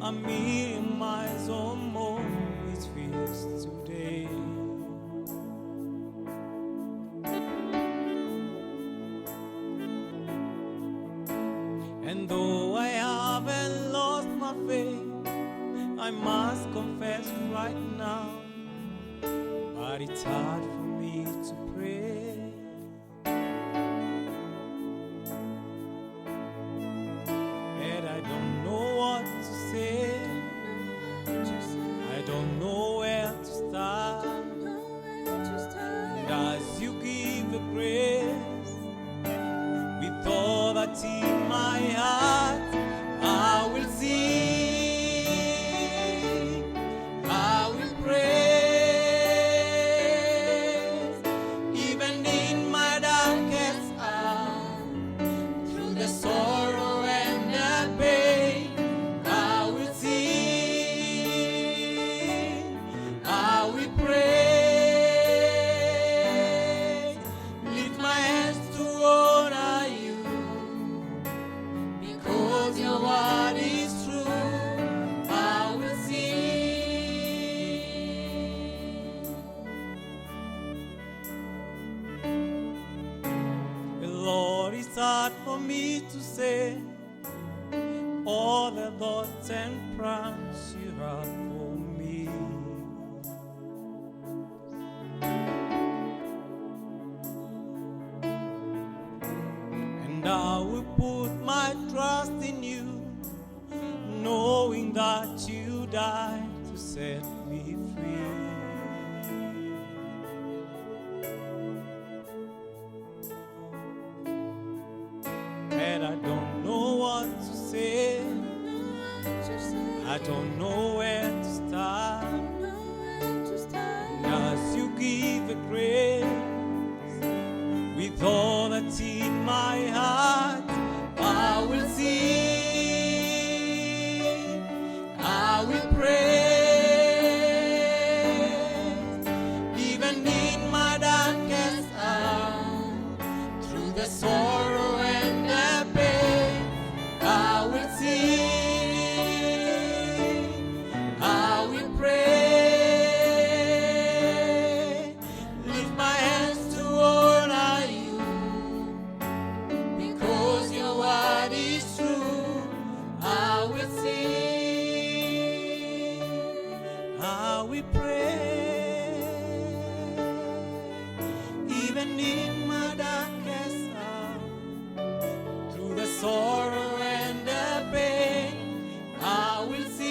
a million miles or more it feels today. And though I haven't lost my faith, I must confess right now, but it's hard for me to pray. And I don't know what to say, I don't know where to start. And as you give the grace, with all that in my heart, I will sing, I will praise, even in my darkest hour, through the sorrow and the pain, I will sing, I will praise, lift my hands to honor you, because your word is true, I will sing. Lord, it's hard for me to say all the thoughts and plans you have for me. And I will put my trust in you, knowing that you died to set me free. And I don't know what to say, I don't know where to start. And as you give the grace, with all that's in my heart, I will sing, I will praise, even in my darkest hour, through the sorrow and the pain, I will sing, I will pray, lift my hands to honor you, because your word is true, I will sing, I will pray, even in my darkest hour, through the sorrow and the pain, I will sing.